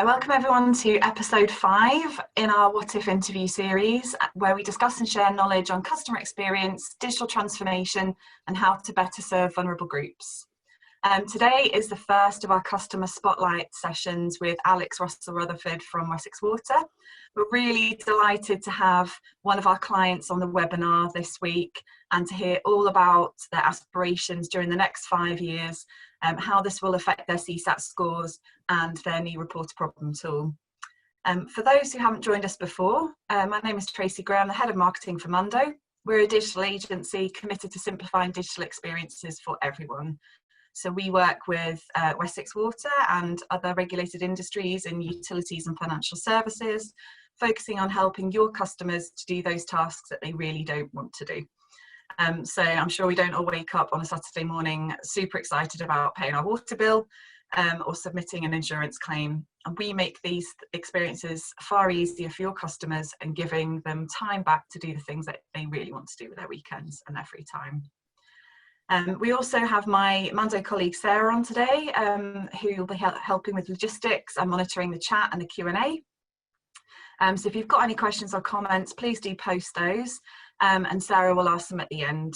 Welcome everyone to episode 5 in our What If interview series, where we discuss and share knowledge on customer experience, digital transformation, and how to better serve vulnerable groups. Today is the first of our customer spotlight sessions with Alex Russell-Rutherford from Wessex Water. We're really delighted to have one of our clients on the webinar this week and to hear all about their aspirations during the next 5 years, how this will affect their CSAT scores and their new reporter problem tool. For those who haven't joined us before, my name is Tracy Graham, the Head of Marketing for Mundo. We're a digital agency committed to simplifying digital experiences for everyone. So we work with Wessex Water and other regulated industries in utilities and financial services, focusing on helping your customers to do those tasks that they really don't want to do. So I'm sure we don't all wake up on a Saturday morning super excited about paying our water bill or submitting an insurance claim. And we make these experiences far easier for your customers and giving them time back to do the things that they really want to do with their weekends and their free time. We also have my Mundo colleague Sarah on today, who will be helping with logistics and monitoring the chat and the Q&A. So if you've got any questions or comments, please do post those, and Sarah will ask them at the end.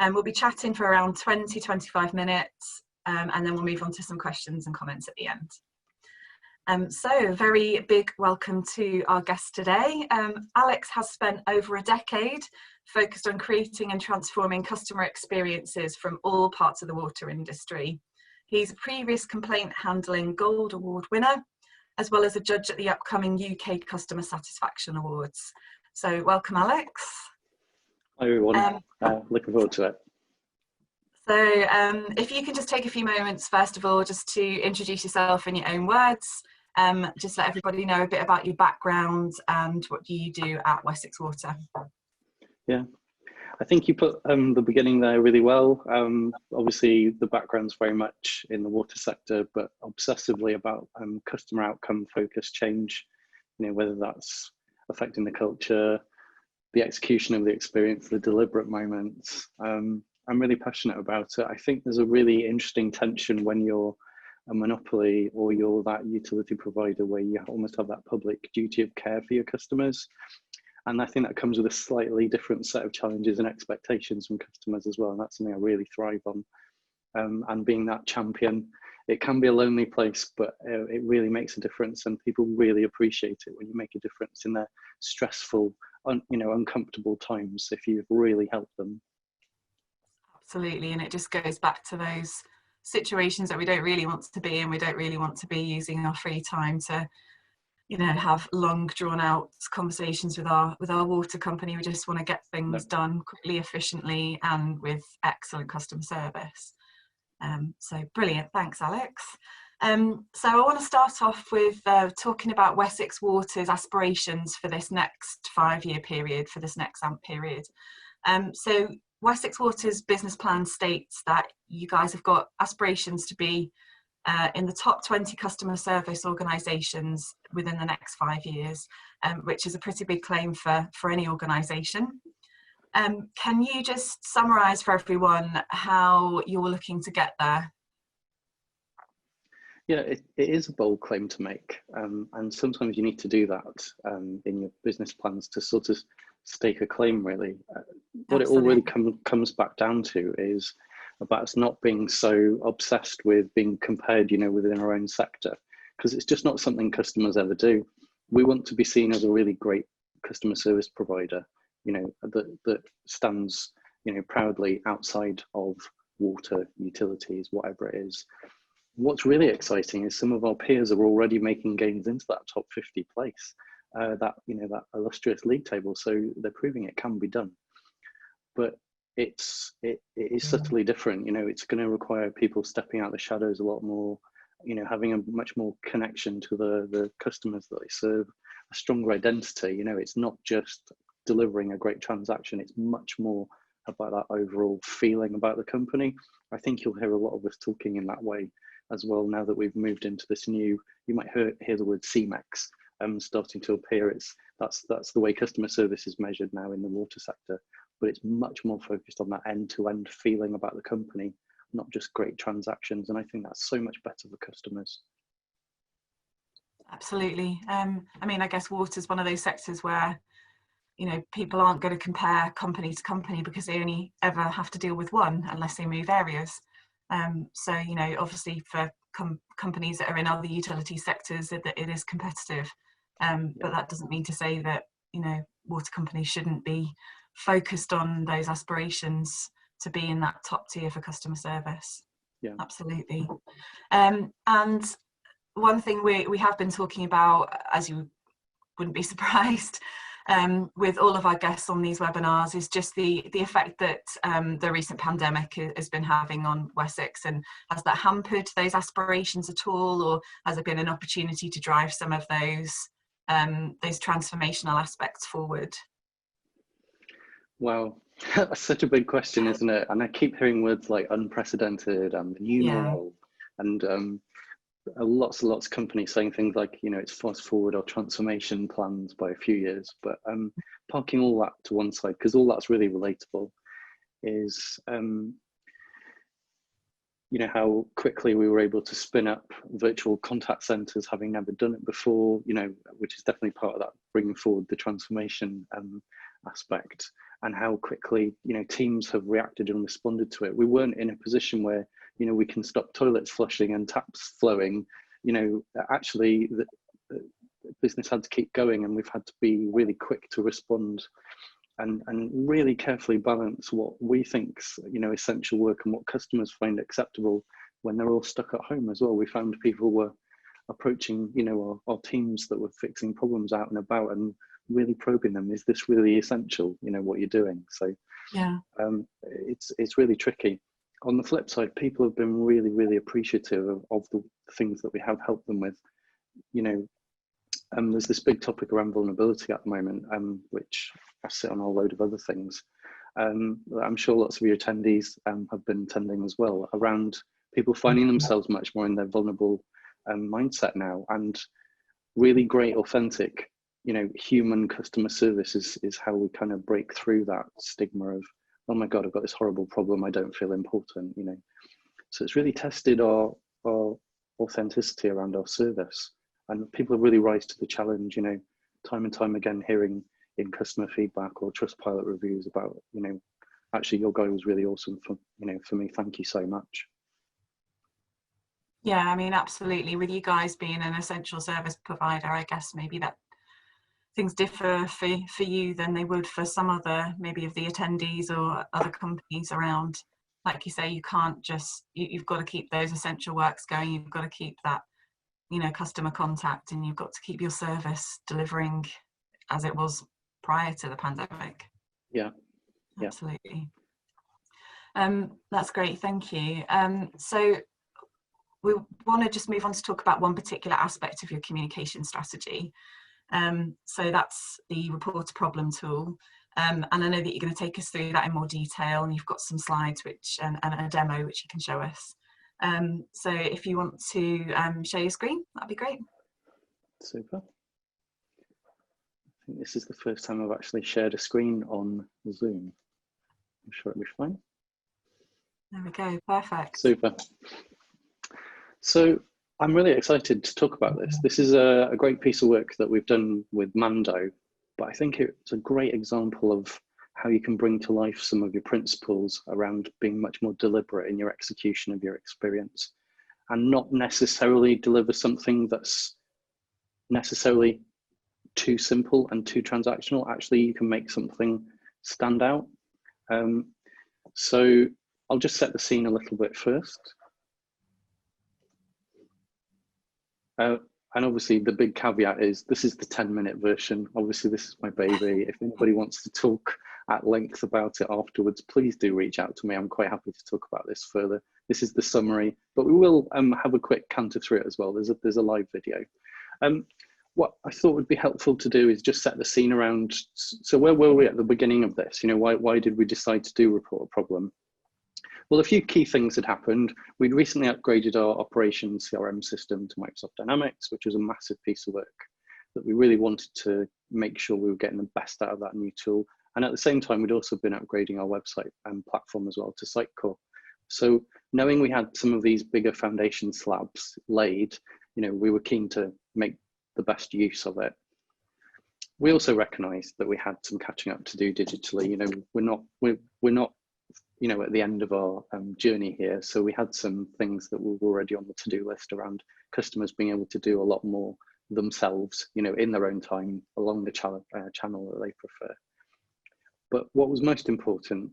We'll be chatting for around 20-25 minutes, and then we'll move on to some questions and comments at the end. So a very big welcome to our guest today. Alex has spent over a decade focused on creating and transforming customer experiences from all parts of the water industry. He's a previous complaint handling Gold Award winner, as well as a judge at the upcoming UK Customer Satisfaction Awards. So welcome, Alex. Hi everyone, looking forward to it. So if you could just take a few moments, first of all, just to introduce yourself in your own words, just let everybody know a bit about your background and what you do at Wessex Water. Yeah, I think you put the beginning there really well. Obviously, the background's very much in the water sector, but obsessively about customer outcome focused change, you know, whether that's affecting the culture, the execution of the experience, the deliberate moments. I'm really passionate about it. I think there's a really interesting tension when you're a monopoly or you're that utility provider where you almost have that public duty of care for your customers. And I think that comes with a slightly different set of challenges and expectations from customers as well. And that's something I really thrive on. And being that champion, it can be a lonely place, but it really makes a difference. And people really appreciate it when you make a difference in their stressful, uncomfortable times if you've really helped them. Absolutely. And it just goes back to those situations that we don't really want to be in. We don't really want to be using our free time to have long drawn out conversations with our water company. We just want to get things done quickly, efficiently, and with excellent customer service. So brilliant, thanks Alex. So I want to start off with talking about Wessex Water's aspirations for this next 5-year period, for this next AMP period. So Wessex Water's business plan states that you guys have got aspirations to be in the top 20 customer service organisations within the next 5 years, which is a pretty big claim for any organisation. Can you just summarise for everyone how you're looking to get there? Yeah, it is a bold claim to make, and sometimes you need to do that in your business plans to sort of stake a claim, really. What it all really comes back down to is about us not being so obsessed with being compared, within our own sector, because it's just not something customers ever do. We want to be seen as a really great customer service provider, that stands, proudly outside of water, utilities, whatever it is. What's really exciting is some of our peers are already making gains into that top 50 place, that illustrious league table. So they're proving it can be done. But it is subtly different. It's going to require people stepping out the shadows a lot more, having a much more connection to the customers that they serve, a stronger identity. It's not just delivering a great transaction, it's much more about that overall feeling about the company. I think you'll hear a lot of us talking in that way as well now that we've moved into this new, you might hear the word CMEX starting to appear. That's the way customer service is measured now in the water sector, but it's much more focused on that end-to-end feeling about the company, not just great transactions. And I think that's so much better for customers. Absolutely. I mean, I guess water is one of those sectors where, you know, people aren't going to compare company to company because they only ever have to deal with one unless they move areas. So, you know, obviously for companies that are in other utility sectors, it is competitive. But that doesn't mean to say that, you know, water companies shouldn't be focused on those aspirations to be in that top tier for customer service. Yeah. Absolutely. And one thing we have been talking about, as you wouldn't be surprised, with all of our guests on these webinars, is just the effect that the recent pandemic has been having on Wessex, and has that hampered those aspirations at all, or has it been an opportunity to drive some of those transformational aspects forward? Wow, that's such a big question, isn't it? And I keep hearing words like unprecedented and the new normal, and lots and lots of companies saying things like, you know, it's fast forward our transformation plans by a few years. But parking all that to one side, because all that's really relatable, is you know, how quickly we were able to spin up virtual contact centers, having never done it before, you know, which is definitely part of that bringing forward the transformation aspect, and how quickly, you know, teams have reacted and responded to it. We weren't in a position where, you know, we can stop toilets flushing and taps flowing. You know, actually the business had to keep going, and we've had to be really quick to respond and really carefully balance what we think's, you know, essential work and what customers find acceptable when they're all stuck at home as well. We found people were approaching, you know, our teams that were fixing problems out and about, and really probing them, is this really essential, you know, what you're doing? So yeah, it's really tricky. On the flip side, people have been really, really appreciative of the things that we have helped them with. You know, there's this big topic around vulnerability at the moment, which I sit on a load of other things. I'm sure lots of your attendees have been attending as well, around people finding themselves much more in their vulnerable mindset now, and really great, authentic, you know, human customer service is how we kind of break through that stigma of, oh my God, I've got this horrible problem, I don't feel important, you know. So it's really tested our authenticity around our service, and people have really rise to the challenge, you know, time and time again, hearing in customer feedback or Trustpilot reviews about, you know, actually your guy was really awesome for, you know, for me, thank you so much. Yeah, I mean, absolutely. With you guys being an essential service provider, I guess maybe that things differ for you than they would for some other, maybe of the attendees or other companies around. Like you say, you can't just, you've got to keep those essential works going. You've got to keep that, you know, customer contact, and you've got to keep your service delivering as it was prior to the pandemic. Yeah, absolutely. That's great, thank you. So we want to just move on to talk about one particular aspect of your communication strategy. So that's the report a problem tool. And I know that you're going to take us through that in more detail, and you've got some slides which and a demo which you can show us. So if you want to share your screen, that'd be great. Super. I think this is the first time I've actually shared a screen on Zoom. I'm sure it'll be fine. There we go, perfect. Super. So I'm really excited to talk about this. This is a great piece of work that we've done with Mando, but I think it's a great example of how you can bring to life some of your principles around being much more deliberate in your execution of your experience, and not necessarily deliver something that's necessarily too simple and too transactional. Actually, you can make something stand out. So I'll just set the scene a little bit first. And obviously the big caveat is this is the 10-minute version. Obviously this is my baby. If anybody wants to talk at length about it afterwards, please do reach out to me. I'm quite happy to talk about this further. This is the summary, but we will have a quick canter through it as well. There's a live video. What I thought would be helpful to do is just set the scene around, so where were we at the beginning of this? You know, why did we decide to do report a problem? Well, a few key things had happened. We'd recently upgraded our operations CRM system to Microsoft Dynamics, which was a massive piece of work that we really wanted to make sure we were getting the best out of that new tool. And at the same time, we'd also been upgrading our website and platform as well to Sitecore. So knowing we had some of these bigger foundation slabs laid, you know, we were keen to make the best use of it. We also recognised that we had some catching up to do digitally. You know, we're not you know, at the end of our journey here. So we had some things that were already on the to-do list around customers being able to do a lot more themselves, you know, in their own time along the channel that they prefer. But what was most important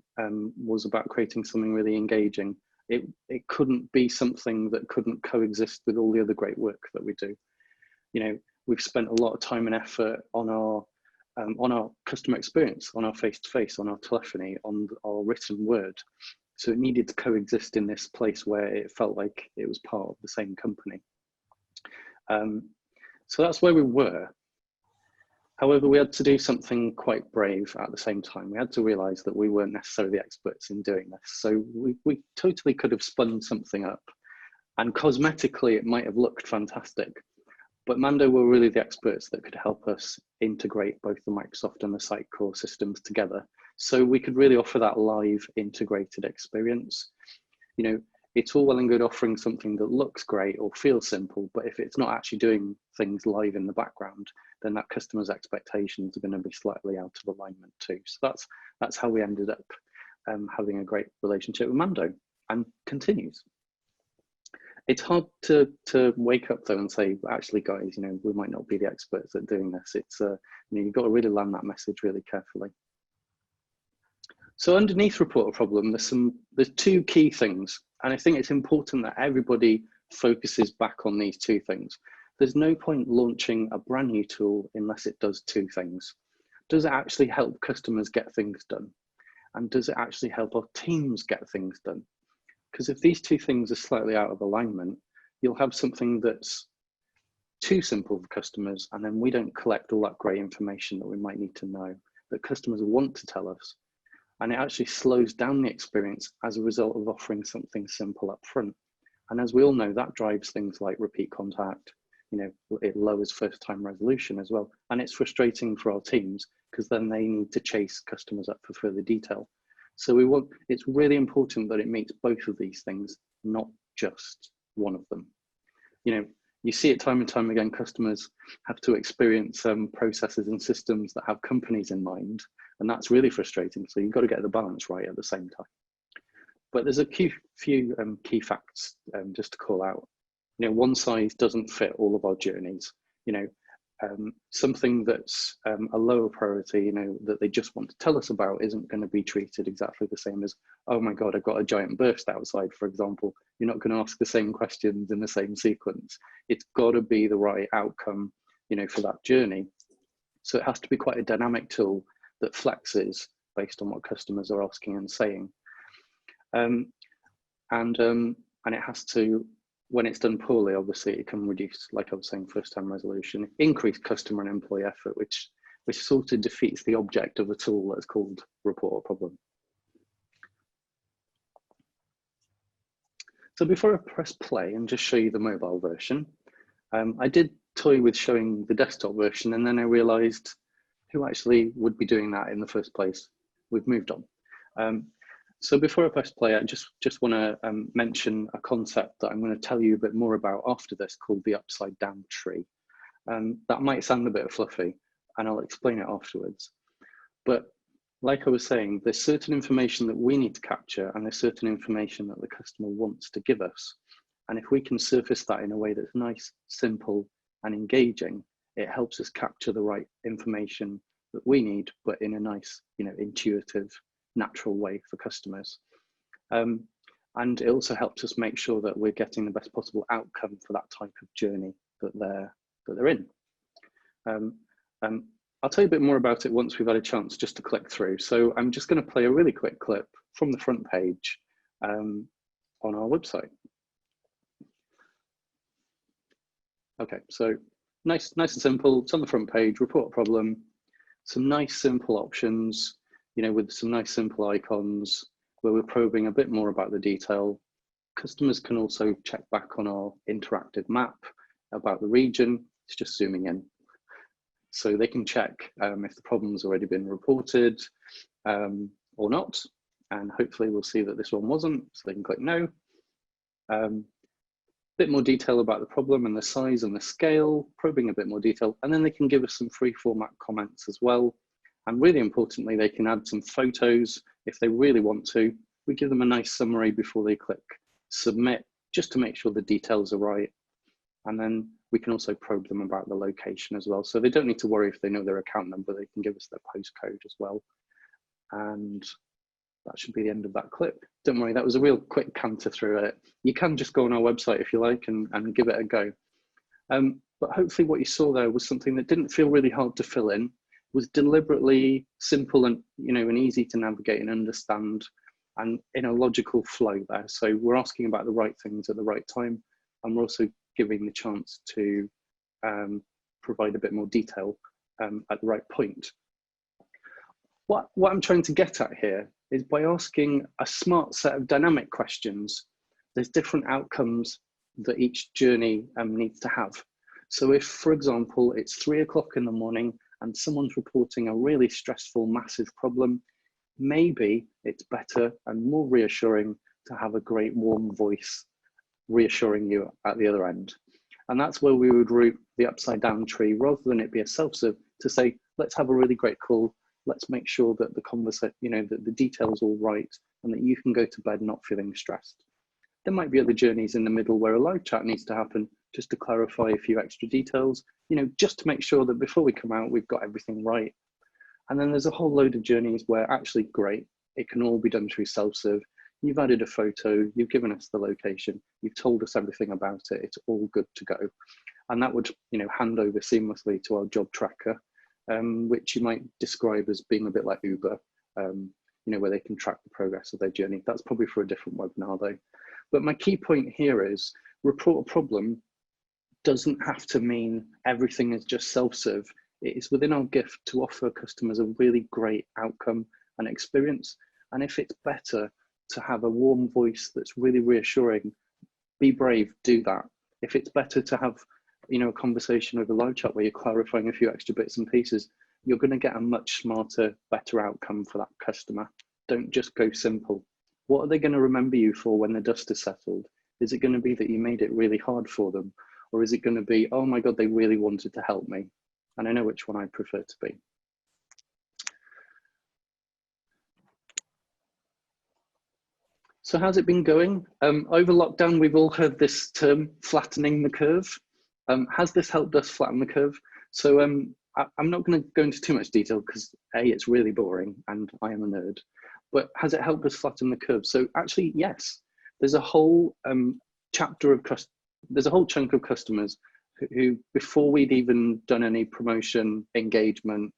was about creating something really engaging. It couldn't be something that couldn't coexist with all the other great work that we do. You know, we've spent a lot of time and effort on our customer experience, on our face-to-face, on our telephony, on our written word. So it needed to coexist in this place where it felt like it was part of the same company. So that's where we were. However, we had to do something quite brave at the same time. We had to realize that we weren't necessarily the experts in doing this. So we totally could have spun something up, and cosmetically it might have looked fantastic. But Mando were really the experts that could help us integrate both the Microsoft and the site core systems together. So we could really offer that live integrated experience. You know, it's all well and good offering something that looks great or feels simple, but if it's not actually doing things live in the background, then that customer's expectations are going to be slightly out of alignment too. So that's how we ended up having a great relationship with Mando, and continues. It's hard to wake up though and say, actually guys, you know, we might not be the experts at doing this. It's you know, you've got to really land that message really carefully. So underneath report a problem, there's two key things, and I think it's important that everybody focuses back on these two things. There's no point launching a brand new tool unless it does two things. Does it actually help customers get things done? And does it actually help our teams get things done? Because if these two things are slightly out of alignment, you'll have something that's too simple for customers, and then we don't collect all that great information that we might need to know, that customers want to tell us. And it actually slows down the experience as a result of offering something simple up front. And as we all know, that drives things like repeat contact, you know, it lowers first time resolution as well. And it's frustrating for our teams because then they need to chase customers up for further detail. So it's really important that it meets both of these things, not just one of them. You know, you see it time and time again, customers have to experience processes and systems that have companies in mind, and that's really frustrating. So you've got to get the balance right at the same time. But there's a few key facts just to call out. You know, one size doesn't fit all of our journeys. You know, something that's a lower priority, you know, that they just want to tell us about isn't going to be treated exactly the same as, oh my God, I've got a giant burst outside, for example. You're not going to ask the same questions in the same sequence. It's got to be the right outcome, you know, for that journey. So it has to be quite a dynamic tool that flexes based on what customers are asking and saying. And it has to, when it's done poorly, obviously it can reduce, like I was saying, first time resolution, increase customer and employee effort, which sort of defeats the object of a tool that's called report a problem. So before I press play and just show you the mobile version, I did toy with showing the desktop version, and then I realized who actually would be doing that in the first place. We've moved on. So before I press play, I just want to mention a concept that I'm going to tell you a bit more about after this, called the upside down tree. That might sound a bit fluffy, and I'll explain it afterwards. But like I was saying, there's certain information that we need to capture, and there's certain information that the customer wants to give us. And if we can surface that in a way that's nice, simple, and engaging, it helps us capture the right information that we need, but in a nice, you know, intuitive, natural way for customers. And it also helps us make sure that we're getting the best possible outcome for that type of journey that they're in. I'll tell you a bit more about it once we've had a chance just to click through. So I'm just going to play a really quick clip from the front page on our website. Okay, so nice and simple. It's on the front page, report a problem, some nice simple options, you know, with some nice simple icons where we're probing a bit more about the detail. Customers can also check back on our interactive map about the region. It's just zooming in. So they can check if the problem's already been reported or not. And hopefully we'll see that this one wasn't, so they can click no. bit more detail about the problem and the size and the scale, probing a bit more detail, and then they can give us some free format comments as well. And really importantly, they can add some photos if they really want to. We give them a nice summary before they click submit, just to make sure the details are right. And then we can also probe them about the location as well. So they don't need to worry if they know their account number, they can give us their postcode as well. And that should be the end of that clip. Don't worry, that was a real quick canter through it. You can just go on our website if you like and give it a go. But hopefully what you saw there was something that didn't feel really hard to fill in, was deliberately simple and, and easy to navigate and understand, and in a logical flow there. So we're asking about the right things at the right time, and we're also giving the chance to provide a bit more detail at the right point. What I'm trying to get at here is by asking a smart set of dynamic questions, there's different outcomes that each journey needs to have. So if, for example, it's 3 o'clock in the morning and someone's reporting a really stressful, massive problem, maybe it's better and more reassuring to have a great warm voice reassuring you at the other end. And that's where we would route the upside down tree, rather than it be a self-serve, to say, let's have a really great call. Let's make sure that the conversation, that the details all right, and that you can go to bed not feeling stressed. There might be other journeys in the middle where a live chat needs to happen, just to clarify a few extra details, just to make sure that before we come out, we've got everything right. And then there's a whole load of journeys where actually great, it can all be done through self-serve. You've added a photo, you've given us the location, you've told us everything about it, it's all good to go. And that would, hand over seamlessly to our job tracker, which you might describe as being a bit like Uber, where they can track the progress of their journey. That's probably for a different webinar though. But my key point here is report a problem doesn't have to mean everything is just self-serve. It is within our gift to offer customers a really great outcome and experience. And if it's better to have a warm voice that's really reassuring, be brave, do that. If it's better to have, a conversation over live chat where you're clarifying a few extra bits and pieces, you're going to get a much smarter, better outcome for that customer. Don't just go simple. What are they going to remember you for when the dust is settled? Is it going to be that you made it really hard for them? Or is it going to be, oh my God, they really wanted to help me? And I know which one I prefer to be. So how's it been going? Over lockdown, we've all heard this term, flattening the curve. Has this helped us flatten the curve? So I'm not going to go into too much detail because A, it's really boring and I am a nerd, but has it helped us flatten the curve? So actually, yes, there's a whole chunk of customers who before we'd even done any promotion, engagement,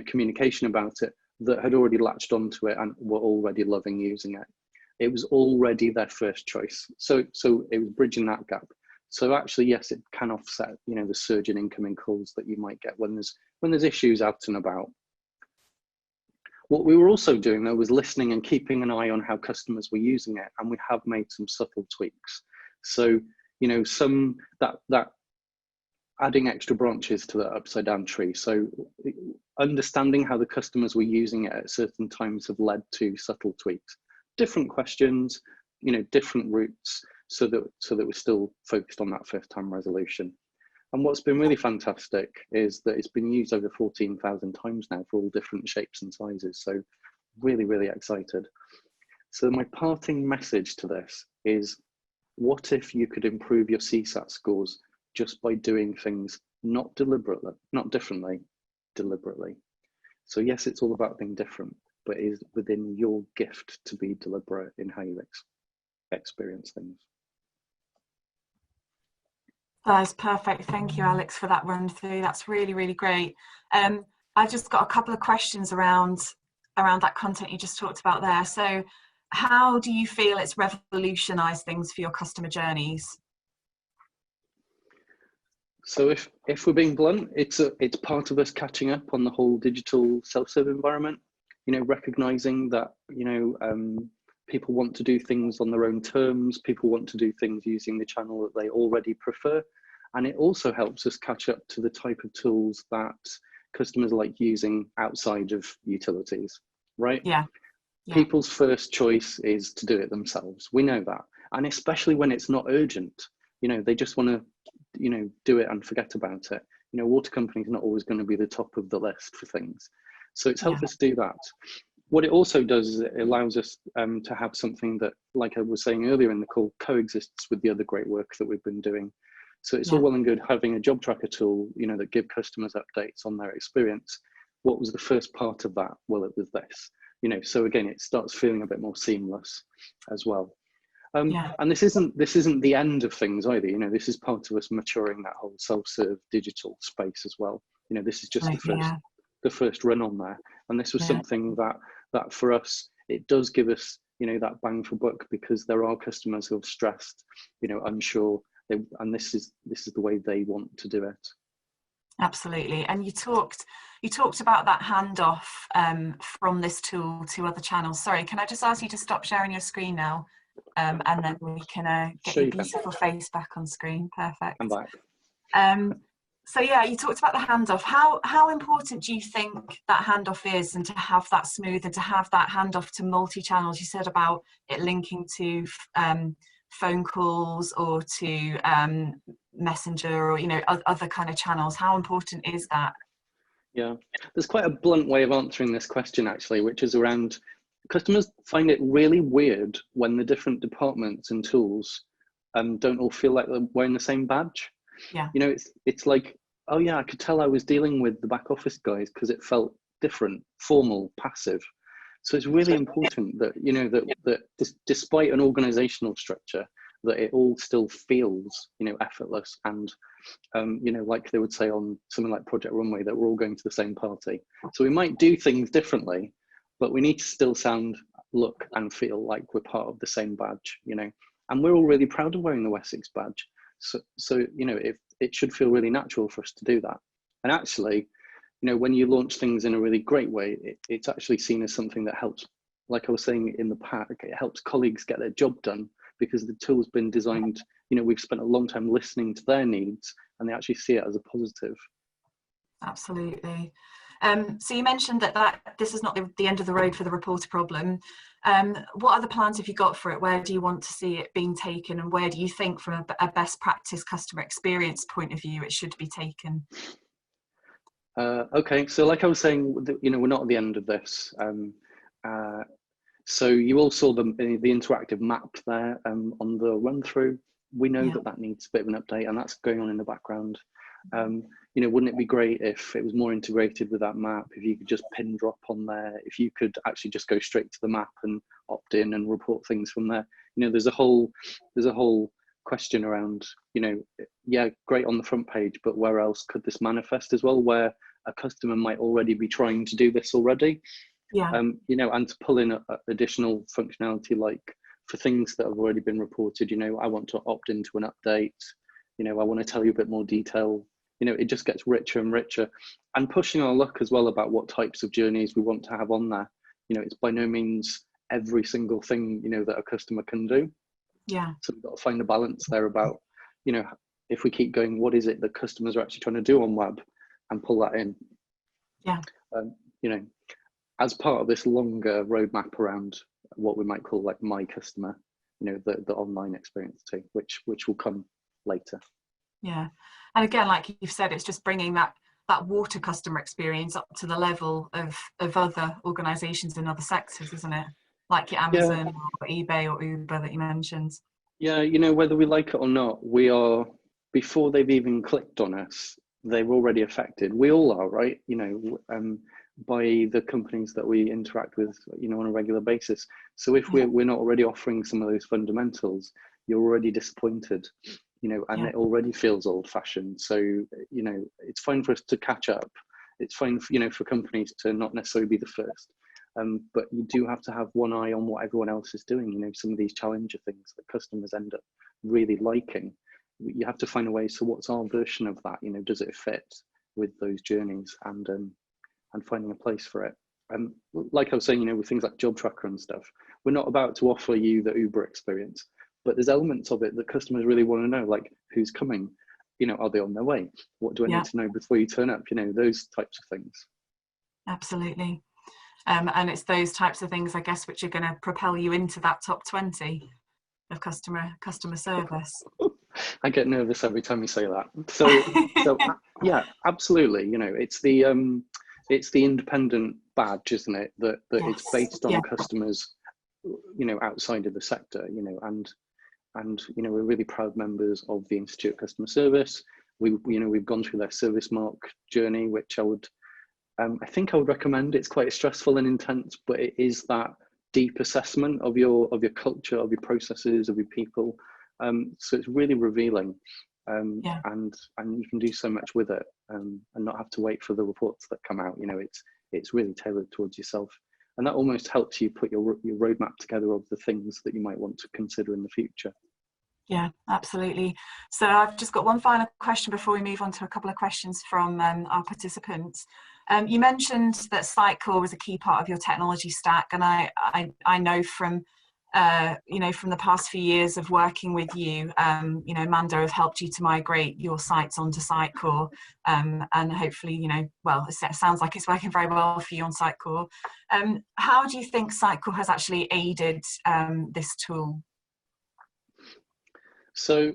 communication about it, that had already latched onto it and were already loving using it. It was already their first choice. So it was bridging that gap. So actually, yes, it can offset, the surge in incoming calls that you might get when there's issues out and about. What we were also doing though was listening and keeping an eye on how customers were using it, and we have made some subtle tweaks. So, that adding extra branches to the upside down tree. So understanding how the customers were using it at certain times have led to subtle tweaks, different questions, different routes, so that we're still focused on that first time resolution. And what's been really fantastic is that it's been used over 14,000 times now for all different shapes and sizes. So really, really excited. So my parting message to this is, what if you could improve your CSAT scores just by doing things not differently, deliberately. So yes, it's all about being different, but it is within your gift to be deliberate in how you experience things. That's perfect. Thank you, Alex, for that run through. That's really, really great. I've just got a couple of questions around that content you just talked about there. So how do you feel it's revolutionised things for your customer journeys? So if we're being blunt, it's part of us catching up on the whole digital self-serve environment, recognizing that, people want to do things on their own terms. People want to do things using the channel that they already prefer. And it also helps us catch up to the type of tools that customers like using outside of utilities, right? Yeah. People's first choice is to do it themselves. We know that. And especially when it's not urgent. they just want to, do it and forget about it. Water companies are not always going to be the top of the list for things. So it's helped us do that. What it also does is it allows us to have something that, like I was saying earlier in the call, coexists with the other great work that we've been doing. So it's all well and good having a job tracker tool, that give customers updates on their experience. What was the first part of that? Well, it was this, so again, it starts feeling a bit more seamless as well. And this isn't the end of things either. This is part of us maturing that whole self-serve digital space as well. This is just the first run on there. And this was something that for us, it does give us, that bang for buck, because there are customers who have stressed, unsure, and this is the way they want to do it. Absolutely. And you talked about that handoff from this tool to other channels. Sorry, can I just ask you to stop sharing your screen now? And then we can get your beautiful face back on screen. Perfect. I'm back. So yeah, you talked about the handoff. How important do you think that handoff is, and to have that smooth, and to have that handoff to multi-channels? You said about it linking to phone calls or to Messenger, or other kind of channels. How important is that? Yeah, there's quite a blunt way of answering this question actually, which is around customers find it really weird when the different departments and tools don't all feel like they're wearing the same badge. Yeah. It's like, oh yeah, I could tell I was dealing with the back office guys because it felt different, formal, passive. So it's really important that, that despite an organizational structure, that it all still feels, effortless, and, like they would say on something like Project Runway, that we're all going to the same party. So we might do things differently, but we need to still sound, look, and feel like we're part of the same badge, and we're all really proud of wearing the Wessex badge. So it should feel really natural for us to do that. And actually, when you launch things in a really great way, it's actually seen as something that helps, like I was saying in the pack, it helps colleagues get their job done, because the tool's been designed, we've spent a long time listening to their needs, and they actually see it as a positive. Absolutely. So you mentioned that this is not the end of the road for the reporter problem. What other plans have you got for it? Where do you want to see it being taken, and where do you think, from a best practice customer experience point of view, it should be taken? Okay, so like I was saying, we're not at the end of this. So you all saw the interactive map there on the run through. We know that needs a bit of an update, and that's going on in the background. Wouldn't it be great if it was more integrated with that map, if you could just pin drop on there, if you could actually just go straight to the map and opt in and report things from there. There's a whole question around, great on the front page, but where else could this manifest as well, where a customer might already be trying to do this already. And to pull in additional functionality, like for things that have already been reported, I want to opt into an update, I want to tell you a bit more detail. It just gets richer and richer, and pushing our luck as well about what types of journeys we want to have on there. It's by no means every single thing, that a customer can do. Yeah. So we've got to find a balance there about, if we keep going, what is it that customers are actually trying to do on web, and pull that in. Yeah. As part of this longer roadmap around what we might call like my customer, the online experience too, which will come later. Yeah, and again, like you've said, it's just bringing that water customer experience up to the level of other organisations in other sectors, isn't it? Like your Amazon or eBay or Uber that you mentioned. Yeah, whether we like it or not, we are, before they've even clicked on us, they're already affected. We all are, right? By the companies that we interact with, on a regular basis. So if we're not already offering some of those fundamentals, you're already disappointed, and it already feels old-fashioned. So, it's fine for us to catch up. It's fine, for companies to not necessarily be the first. But you do have to have one eye on what everyone else is doing. Some of these challenger things that customers end up really liking. You have to find a way. So what's our version of that? Does it fit with those journeys, and finding a place for it. Like I was saying, with things like Job Tracker and stuff, we're not about to offer you the Uber experience, but there's elements of it that customers really want to know, like who's coming, are they on their way? What do I need to know before you turn up? Those types of things. Absolutely. And it's those types of things, I guess, which are going to propel you into that top 20 of customer service. I get nervous every time you say that. So yeah, absolutely. You know, it's the independent badge, isn't it? That Yes. it's based on Yeah. customers, you know, outside of the sector. You know, and you know, we're really proud members of the Institute of Customer Service. We've gone through their service mark journey, which I think I would recommend. It's quite stressful and intense, but it is that deep assessment of your culture, of your processes, of your people. So it's really revealing, and you can do so much with it, and not have to wait for the reports that come out. You know, it's really tailored towards yourself, and that almost helps you put your roadmap together of the things that you might want to consider in the future. Yeah, absolutely. So I've just got one final question before we move on to a couple of questions from our participants. You mentioned that Sitecore was a key part of your technology stack, and I know from from the past few years of working with you, Mando have helped you to migrate your sites onto Sitecore, and hopefully, well, it sounds like it's working very well for you on Sitecore. How do you think Sitecore has actually aided this tool? So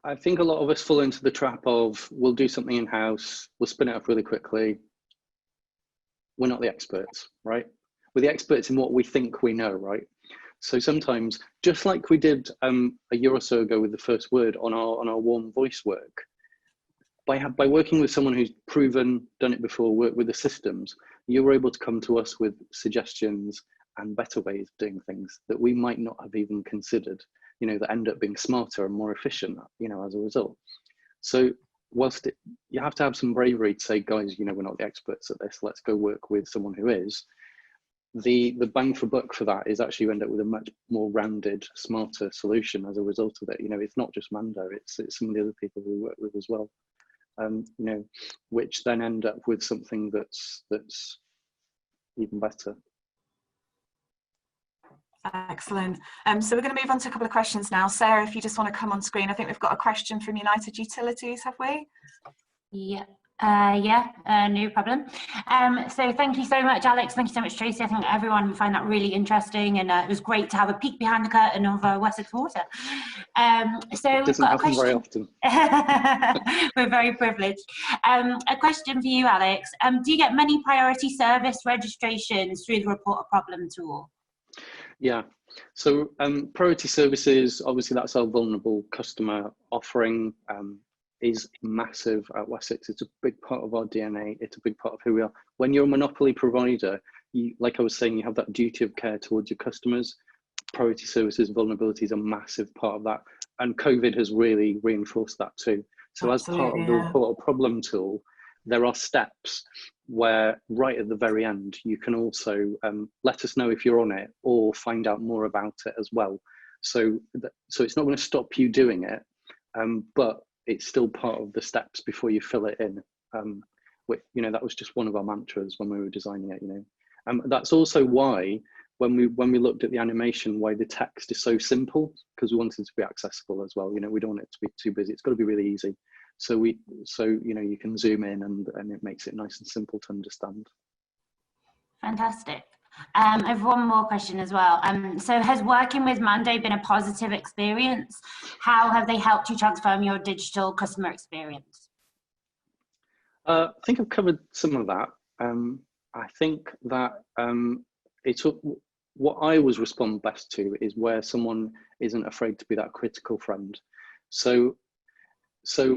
I think a lot of us fall into the trap of, we'll do something in-house, we'll spin it up really quickly. We're not the experts, right? We're the experts in what we think we know, right? So sometimes, just like we did a year or so ago with the first word on our warm voice work, by working with someone who's proven, done it before, worked with the systems, you were able to come to us with suggestions and better ways of doing things that we might not have even considered, that end up being smarter and more efficient, as a result. So whilst you have to have some bravery to say, guys, we're not the experts at this, let's go work with someone who is, the bang for buck for that is actually you end up with a much more rounded, smarter solution as a result of it. It's not just Mando, it's some of the other people we work with as well, which then end up with something that's even better. Excellent. So we're going to move on to a couple of questions now. Sarah, if you just want to come on screen, I think we've got a question from United Utilities, have we? Yeah. No problem. So thank you so much, Alex. Thank you so much, Tracy. I think everyone will find that really interesting, and it was great to have a peek behind the curtain of Wessex Water. So it doesn't happen very often. We're very privileged. A question for you, Alex. Do you get many priority service registrations through the Report a Problem tool? Yeah, so priority services, obviously that's our vulnerable customer offering, is massive at Wessex. It's a big part of our DNA. It's a big part of who we are. When you're a monopoly provider, like I was saying, you have that duty of care towards your customers. Priority services, vulnerability is a massive part of that. And COVID has really reinforced that too. So absolutely, as part of the Report a Problem tool, there are steps where right at the very end, you can also let us know if you're on it or find out more about it as well. So it's not going to stop you doing it, but it's still part of the steps before you fill it in. That was just one of our mantras when we were designing it. That's also why when we looked at the animation, why the text is so simple, because we wanted it to be accessible as well. We don't want it to be too busy. It's got to be really easy. So you can zoom in and it makes it nice and simple to understand. Fantastic. I have one more question as well. So has working with Mando been a positive experience? How have they helped you transform your digital customer experience? I think I've covered some of that. I think that what I always respond best to is where someone isn't afraid to be that critical friend. So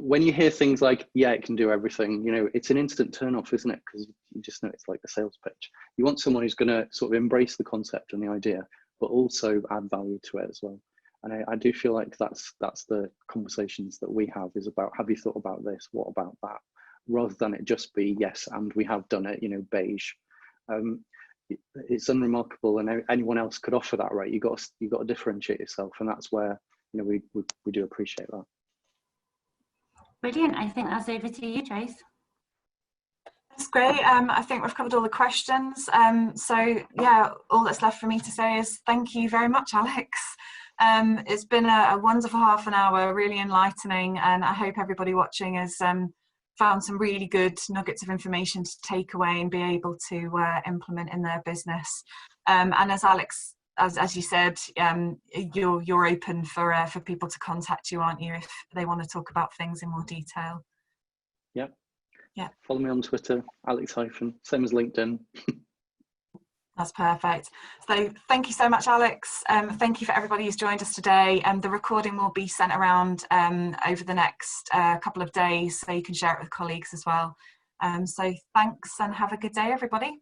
when you hear things like, yeah, it can do everything, it's an instant turn off, isn't it? Because you just know it's like a sales pitch. You want someone who's going to sort of embrace the concept and the idea, but also add value to it as well. And I do feel like that's the conversations that we have, is about, have you thought about this? What about that? Rather than it just be, yes, and we have done it, beige. It's unremarkable, and anyone else could offer that, right? You got to differentiate yourself, and that's where we do appreciate that. Brilliant. I think that's over to you, Trace. That's great. I think we've covered all the questions. So yeah, all that's left for me to say is thank you very much, Alex. It's been a wonderful half an hour, really enlightening, and I hope everybody watching has found some really good nuggets of information to take away and be able to implement in their business. And as Alex as you said, you're open for people to contact you, aren't you, if they want to talk about things in more detail? Yeah. Yeah. Follow me on Twitter, Alex Hyphen, same as LinkedIn. That's perfect. So thank you so much, Alex. Thank you for everybody who's joined us today. The recording will be sent around over the next couple of days, so you can share it with colleagues as well. So thanks and have a good day, everybody.